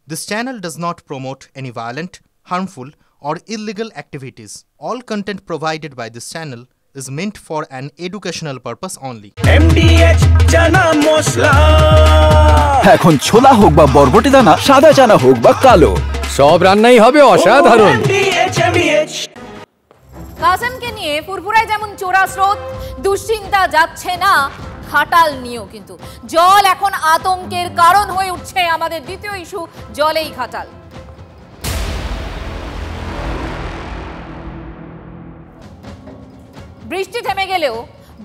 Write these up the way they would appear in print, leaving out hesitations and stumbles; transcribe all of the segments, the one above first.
This channel does not promote any violent, harmful, or illegal activities. All content provided by this channel is meant for an educational purpose only. MDH chana masala এখন ছোলা হোক বা বরবটি দানা, সাদা চানা হোক বা কালো, সব রান্নাই হবে অসাধারণ। কাসেমকে নিয়ে ফুরফুরায় যেমন চোরা স্রোত, দুশ্চিন্তা যাচ্ছে না ঘাটাল নিয়েও কিন্তু জল এখন আতঙ্কের কারণ হয়ে উঠছে। আমাদের দ্বিতীয় ইস্যু জলেই ঘাটাল। বৃষ্টি থেমে গেলেও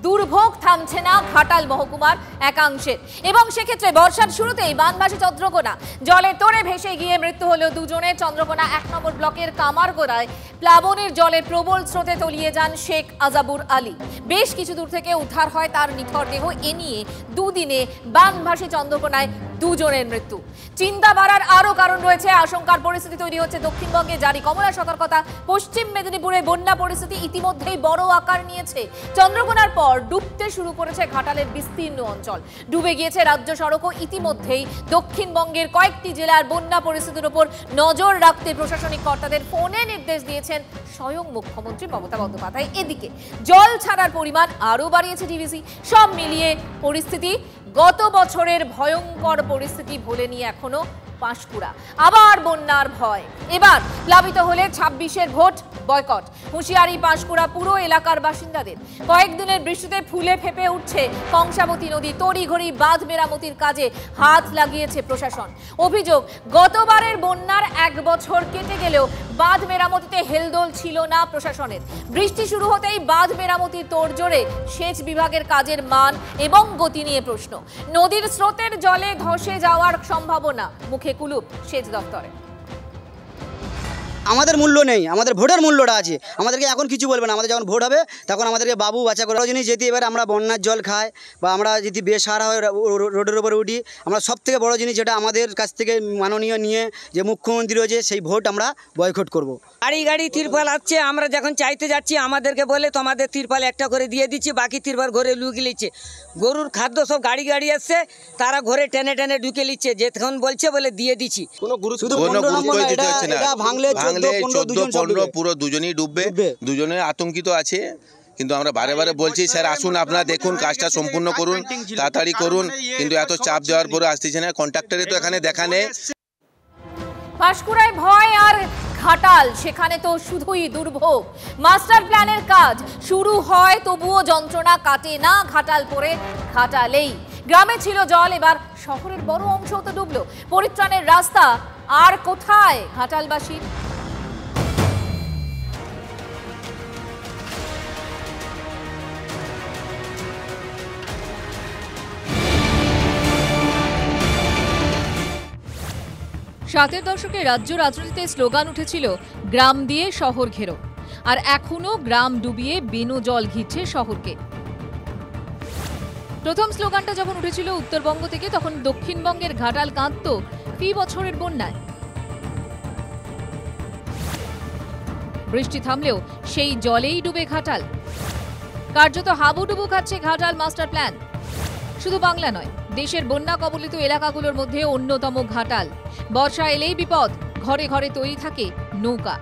দুর্ভোগ থামছে না ঘাটাল মহকুমার একাংশের, এবং সেক্ষেত্রে বর্ষার শুরুতেই বানভাসী চন্দ্রকোনা জলে তোড়ে ভেসে গিয়ে মৃত্যু হলো দুজনের। চন্দ্রকোনা ১ নম্বর ব্লকের কামারগোড়ায় প্লাবনের জলে প্রবল স্রোতে তলিয়ে যান শেখ আজাবুর আলী। বেশ কিছু দূর থেকে উদ্ধার হয় তার নিথর দেহ। এ নিয়ে দুদিনে বানভাসী চন্দ্রকোনায় দুজনের মৃত্যু। চিন্তা বাড়ার আরও কারণ রয়েছে। আশঙ্কার পরিস্থিতি তৈরি হচ্ছে দক্ষিণবঙ্গে জারি কমলা সতর্কতা। পশ্চিম মেদিনীপুরে বন্যা পরিস্থিতি ইতিমধ্যেই বড় আকার নিয়েছে। চন্দ্রকোনার পর ডুবতে শুরু করেছে ঘাটালের বিস্তীর্ণ অঞ্চল। ডুবে গিয়েছে রাজ্য সড়কও। ইতিমধ্যেই দক্ষিণবঙ্গের কয়েকটি জেলার বন্যা পরিস্থিতির উপর নজর রাখতে প্রশাসনিক কর্তাদের ফোনে নির্দেশ দিয়েছেন স্বয়ং মুখ্যমন্ত্রী মমতা বন্দ্যোপাধ্যায়। এদিকে জল ছাড়ার পরিমাণ আরও বাড়িয়েছে ডিভিসি। সব মিলিয়ে পরিস্থিতি গত বছরের ভয়ঙ্কর পরিস্থিতি ভোলেনি এখনো পাঁশকুড়া। আবার বন্যার ভয়। এবার প্লাবিত হলে ২৬-এর ভোট বয়কট। হুঁশিয়ারি পাঁশকুড়া পুরো এলাকার বাসিন্দাদের। কয়েকদিনের বৃষ্টিতে ফুলে ফেপে উঠছে কংসাবতী নদী। তড়িঘড়ি বাঁধ মেরামতির কাজে হাত লাগিয়েছে প্রশাসন। অভিযোগ, গতবারের বন্যার ১ বছর কেটে গেলেও বাঁধ মেরামতিতে হেলদোল ছিল না প্রশাসনের। বৃষ্টি শুরু হতেই বাঁধ মেরামতির তোড়জোড়ে সেচ বিভাগের কাজের মান এবং গতি নিয়ে প্রশ্ন। নদীর স্রোতের জলে ধসে যাওয়ার সম্ভাবনা, মুখে কুলুপ সেচ দপ্তরে। আমাদের মূল্য নেই, আমাদের ভোটের মূল্যটা আছে। আমাদেরকে এখন কিছু বলবে না। আমাদের যখন ভোট হবে তখন আমাদেরকে বাবু বাচ্চা করে জিনিস যেতে। এবার আমরা বন্যার জল খাই বা আমরা যদি বেসাহারা হয়ে রোডের উপরে উঠি, আমরা সবথেকে বড় জিনিস যেটা আমাদের কাছ থেকে মাননীয় নিয়ে যে মুখ্যমন্ত্রী রয়েছে, সেই ভোট আমরা বয়কট করব। গাড়ি গাড়ি তিরপাল আসছে, আমরা যখন চাইতে যাচ্ছি আমাদেরকে বলে তোমাদের তিরপাল একটা করে দিয়ে দিচ্ছি, বাকি তিরপাল ঘরে লুকিয়ে নিচ্ছে। গরুর খাদ্য সব গাড়ি গাড়ি আসছে, তারা ঘরে টেনে টেনে ঢুকে নিচ্ছে। যেতক্ষণ বলছে বলে দিয়ে দিচ্ছি। ভাঙলে 14-15 পুরো দুজনেই ডুববে। দুজনে আতঙ্কিত আছে, কিন্তু আমরা বারে বারে বলছি স্যার আসুন, আপনারা দেখুন, কাজটা সম্পূর্ণ করুন, তাড়াতাড়ি করুন, কিন্তু এত চাপ দেওয়ার পরে আসতেছে না। কন্ট্রাক্টরে তো এখানে দেখা নেই। পাঁশকুড়ায় ভয় আর ঘাটাল, সেখানে তো শুধুই দুর্ভোগ। মাস্টার প্ল্যানের কাজ শুরু হয়, তবুও যন্ত্রণা কাটে না ঘাটাল পরে ঘাটালেই। গ্রামে ছিল জল, এবার শহরের বড় অংশ তো ডুবলো। পরিত্রাণের রাস্তা আর কোথায় ঘাটালবাসীর? ষাটের দশকে রাজ্য রাজনীতিতে স্লোগান উঠেছিল গ্রাম দিয়ে শহর ঘেরো, আর এখনো গ্রাম ডুবিয়ে বেনো জল ঘিরছে শহরকে। প্রথম স্লোগানটা যখন উঠেছিল উত্তরবঙ্গ থেকে, তখন দক্ষিণবঙ্গের ঘাটাল কাঁদত ফি বছরের বন্যায়। বৃষ্টি থামলেও সেই জলেই ডুবে ঘাটাল। কার্যত হাবুডুবু খাচ্ছে ঘাটাল মাস্টার প্ল্যান। শুধু বাংলা নয়, দেশের বন্যা কবলিত এলাকাগুলোর মধ্যে অন্যতম ঘাটাল। বর্ষা এলেই বিপদ, ঘরে ঘরে তৈরি থাকে নৌকা।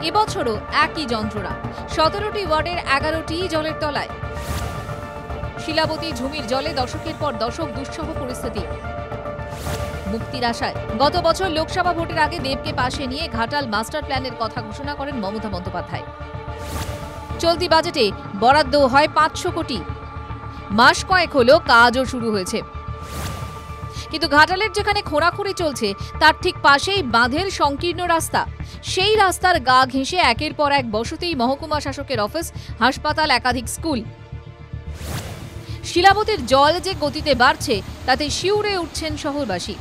এবছরও একই যন্ত্রণা। 17টি ওয়ার্ডের 11টি জলের তলায়। শিলাবতী ঝুমির জলে দশকের পর দশক দুঃসহ পরিস্থিতি। মুক্তির আশায় গত বছর লোকসভা ভোটের আগে দেবকে পাশে নিয়ে ঘাটাল মাস্টার প্ল্যানের কথা ঘোষণা করেন মমতা বন্দ্যোপাধ্যায়। চলতি বাজেটে বরাদ্দ হয় 500 কোটি। মাস কয়েক হলো কাজও শুরু হয়েছে, কিন্তু ঘাটালের যেখানে খোঁড়াখুঁড়ি চলছে তার ঠিক পাশেই বাঁধের সংকীর্ণ রাস্তা। সেই রাস্তার গা ঘেঁষে একের পর এক বসতি, মহকুমা শাসকের অফিস, হাসপাতাল, একাধিক স্কুল। শিলাবতীর জল যে গতিতে বাড়ছে তাতে শিউরে উঠছেন শহরবাসী।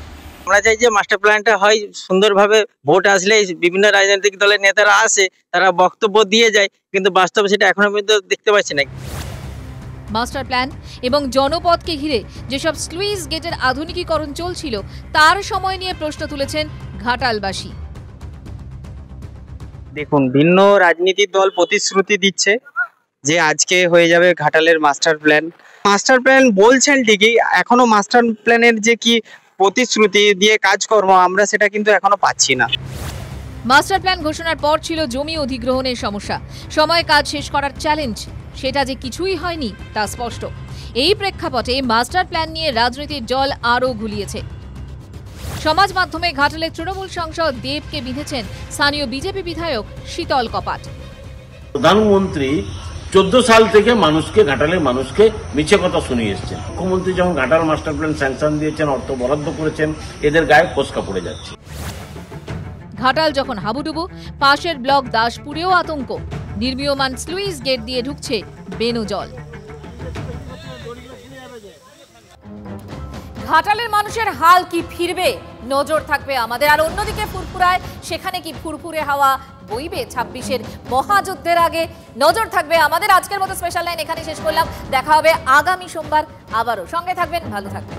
আমরা চাই যে মাস্টার প্ল্যানটা হয় সুন্দরভাবে। ভোট আসলে বিভিন্ন রাজনৈতিক দলের নেতারা আসে, তারা বক্তব্য দিয়ে যায়, কিন্তু বাস্তবে সেটা এখনো পর্যন্ত দেখতে পাচ্ছি না। মাস্টার প্ল্যান এবং জনপদকে ঘিরে যেসব স্লুইস গেটের আধুনিকীকরণ চলছিল তার সময় নিয়ে প্রশ্ন তুলেছেন ঘাটালবাসী। দেখুন, ভিন্ন রাজনীতির দল প্রতিশ্রুতি দিচ্ছে যে আজকে হয়ে যাবে ঘাটালের মাস্টার প্ল্যান। মাস্টার প্ল্যান বলছেন ঠিকই, এখনো মাস্টার প্ল্যানের যে কি প্রতিশ্রুতি দিয়ে কাজকর্ম আমরা সেটা কিন্তু এখনো পাচ্ছি না। মাস্টার প্ল্যান ঘোষণার পর ছিল জমি অধিগ্রহণের সমস্যা, সময় কাজ শেষ করার চ্যালেঞ্জ, সেটা যে কিছুই হয়নি তা স্পষ্ট। এই প্রেক্ষাপটে মাস্টার প্ল্যান নিয়ে রাজনীতির জল আরও ঘুলিয়েছে। সমাজ মাধ্যমে ঘাটালের তৃণমূল সাংসদ দেবকে বিঁধেছেন স্থানীয় বিজেপি বিধায়ক শীতল কপাট। প্রধানমন্ত্রী 14 সাল থেকে ঘাটালের মানুষকে মিছে কথা শুনিয়ে এসছেন। মুখ্যমন্ত্রী যখন ঘাটাল মাস্টার প্ল্যান স্যাংশন দিয়েছেন, অর্থ বরাদ্দ করেছেন, এদের গায়ে ফোসকা পড়ে যাচ্ছে। ঘাটাল যখন হাবুডুবু, পাশের ব্লক দাসপুরেও আতঙ্ক। নির্মীয়মান স্লুইস গেট দিয়ে ঢুকছে বেনু জল। ঘাটালের মানুষের হাল কি ফিরবে, নজর থাকবে আমাদের। আর অন্যদিকে ফুরফুরায়, সেখানে কি ফুরফুরে হাওয়া বইবে 26-এর মহাযুদ্ধের আগে? নজর থাকবে আমাদের। আজকের মতো স্পেশাল লাইন এখানে শেষ করলাম। দেখা হবে আগামী সোমবার আবারও। সঙ্গে থাকবেন, ভালো থাকবেন।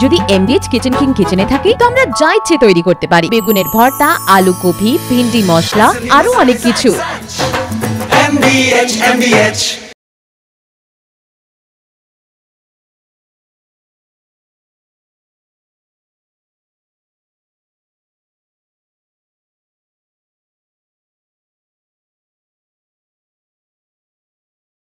যদি MBH কিচেন কিং কিচেনে থাকি তো আমরা যা ইচ্ছে তৈরি করতে পারি। বেগুনের ভর্তা, আলু কপি, ভিন্ডি মশলা, আরো অনেক কিছু। MBH